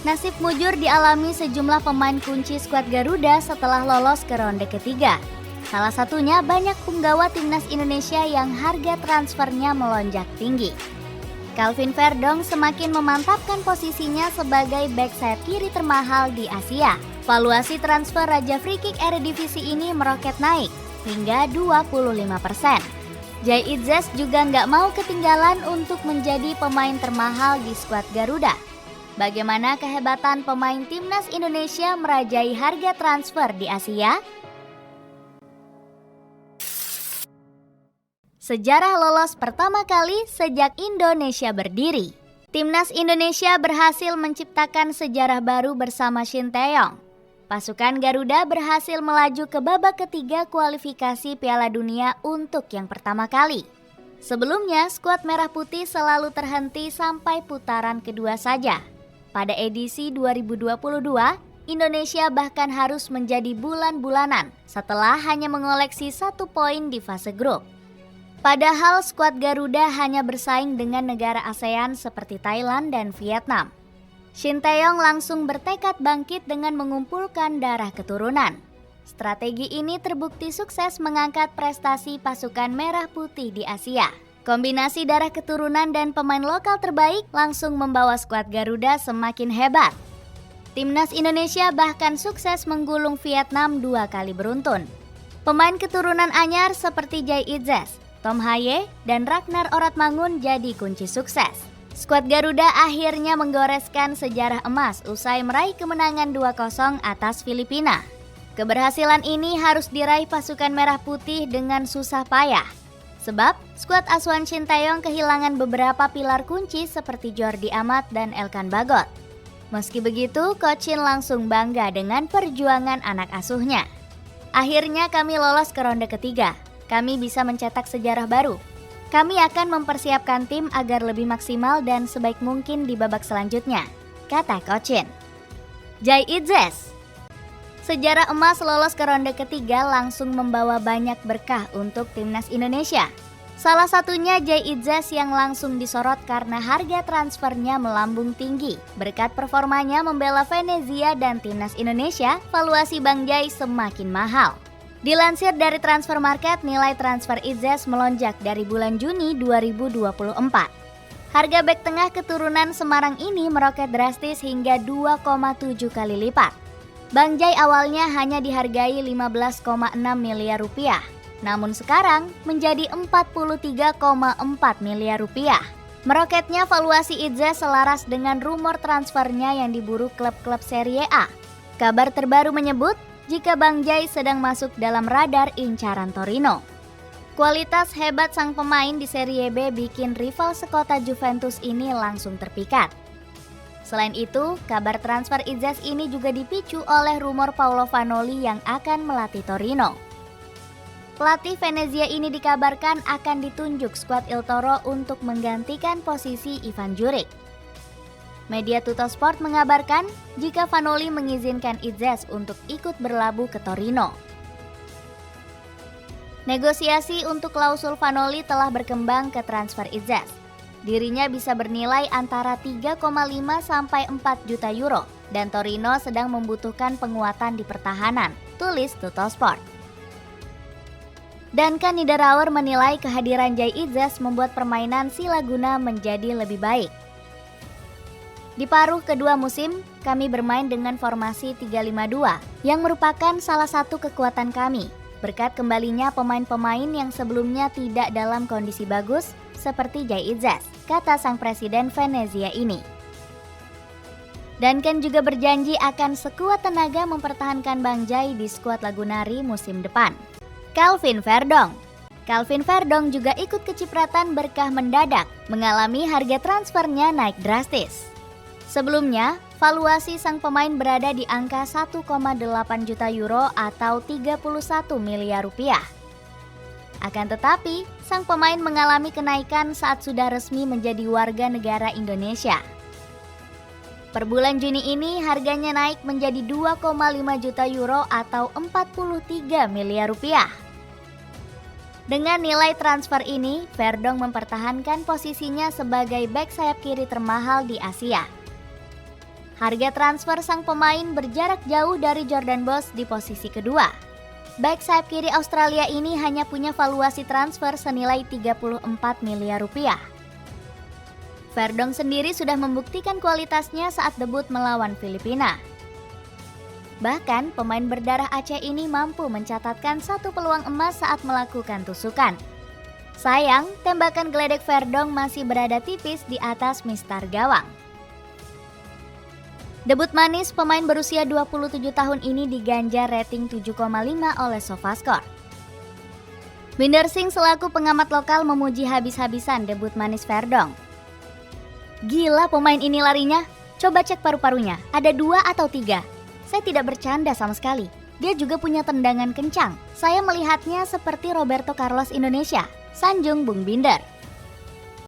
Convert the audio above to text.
Nasib mujur dialami sejumlah pemain kunci skuad Garuda setelah lolos ke ronde ketiga. Salah satunya banyak punggawa timnas Indonesia yang harga transfernya melonjak tinggi. Calvin Verdong semakin memantapkan posisinya sebagai bek sayap kiri termahal di Asia. Valuasi transfer Raja Free Kick Eredivisie ini meroket naik hingga 25%. Jay Itzes juga nggak mau ketinggalan untuk menjadi pemain termahal di skuad Garuda. Bagaimana kehebatan pemain timnas Indonesia merajai harga transfer di Asia? Sejarah lolos pertama kali sejak Indonesia berdiri. Timnas Indonesia berhasil menciptakan sejarah baru bersama Shin Tae-yong. Pasukan Garuda berhasil melaju ke babak ketiga kualifikasi Piala Dunia untuk yang pertama kali. Sebelumnya, skuad Merah Putih selalu terhenti sampai putaran kedua saja. Pada edisi 2022, Indonesia bahkan harus menjadi bulan-bulanan setelah hanya mengoleksi 1 poin di fase grup. Padahal skuad Garuda hanya bersaing dengan negara ASEAN seperti Thailand dan Vietnam. Shin Tae-yong langsung bertekad bangkit dengan mengumpulkan darah keturunan. Strategi ini terbukti sukses mengangkat prestasi pasukan Merah Putih di Asia. Kombinasi darah keturunan dan pemain lokal terbaik langsung membawa skuad Garuda semakin hebat. Timnas Indonesia bahkan sukses menggulung Vietnam 2 kali beruntun. Pemain keturunan anyar seperti Jay Itzes, Tom Haye, dan Ragnar Oratmangun jadi kunci sukses. Skuad Garuda akhirnya menggoreskan sejarah emas usai meraih kemenangan 2-0 atas Filipina. Keberhasilan ini harus diraih pasukan Merah Putih dengan susah payah. Sebab, skuad asuhan Shin Tae-yong kehilangan beberapa pilar kunci seperti Jordi Amat dan Elkan Bagot. Meski begitu, Coach Shin langsung bangga dengan perjuangan anak asuhnya. Akhirnya kami lolos ke ronde ketiga. Kami bisa mencetak sejarah baru. Kami akan mempersiapkan tim agar lebih maksimal dan sebaik mungkin di babak selanjutnya, kata Coach Shin. Jay Itzes. Sejarah emas lolos ke ronde ketiga langsung membawa banyak berkah untuk timnas Indonesia. Salah satunya Jay Itzes yang langsung disorot karena harga transfernya melambung tinggi. Berkat performanya membela Venezia dan timnas Indonesia, valuasi Bang Jay semakin mahal. Dilansir dari Transfer Market, nilai transfer Itzes melonjak dari bulan Juni 2024. Harga bek tengah keturunan Semarang ini meroket drastis hingga 2,7 kali lipat. Bang Jay awalnya hanya dihargai 15,6 miliar rupiah, namun sekarang menjadi 43,4 miliar rupiah. Meroketnya valuasi Itzes selaras dengan rumor transfernya yang diburu klub-klub Serie A. Kabar terbaru menyebut jika Bang Jay sedang masuk dalam radar incaran Torino. Kualitas hebat sang pemain di Serie B bikin rival sekota Juventus ini langsung terpikat. Selain itu, kabar transfer Itzes ini juga dipicu oleh rumor Paolo Vanoli yang akan melatih Torino. Pelatih Venezia ini dikabarkan akan ditunjuk skuad Il Toro untuk menggantikan posisi Ivan Juric. Media Tuttosport mengabarkan jika Vanoli mengizinkan Itzes untuk ikut berlabuh ke Torino. Negosiasi untuk klausul Vanoli telah berkembang ke transfer Itzes. Dirinya bisa bernilai antara 3,5 sampai 4 juta euro dan Torino sedang membutuhkan penguatan di pertahanan, tulis Tuttosport. Duncan Niederauer menilai kehadiran Jay Itzes membuat permainan Si Laguna menjadi lebih baik. Di paruh kedua musim, kami bermain dengan formasi 3-5-2 yang merupakan salah satu kekuatan kami. Berkat kembalinya pemain-pemain yang sebelumnya tidak dalam kondisi bagus seperti Jay Itzes, kata sang presiden Venezia ini. Duncan juga berjanji akan sekuat tenaga mempertahankan Bang Jay di skuad Lagunari musim depan. Calvin Verdong. Calvin Verdong juga ikut kecipratan berkah mendadak, mengalami harga transfernya naik drastis. Sebelumnya, valuasi sang pemain berada di angka 1,8 juta euro atau 31 miliar rupiah. Akan tetapi, sang pemain mengalami kenaikan saat sudah resmi menjadi warga negara Indonesia. Per bulan Juni ini harganya naik menjadi 2,5 juta euro atau 43 miliar rupiah. Dengan nilai transfer ini, Verdong mempertahankan posisinya sebagai bek sayap kiri termahal di Asia. Harga transfer sang pemain berjarak jauh dari Jordan Boss di posisi kedua. Back sayap kiri Australia ini hanya punya valuasi transfer senilai 34 miliar rupiah. Verdong sendiri sudah membuktikan kualitasnya saat debut melawan Filipina. Bahkan, pemain berdarah Aceh ini mampu mencatatkan satu peluang emas saat melakukan tusukan. Sayang, tembakan geledek Verdong masih berada tipis di atas mistar gawang. Debut manis pemain berusia 27 tahun ini diganjar rating 7,5 oleh SofaScore. Binder Singh selaku pengamat lokal memuji habis-habisan debut manis Verdong. Gila pemain ini larinya, coba cek paru-parunya, ada 2 atau 3. Saya tidak bercanda sama sekali, dia juga punya tendangan kencang. Saya melihatnya seperti Roberto Carlos Indonesia, sanjung Bung Binder.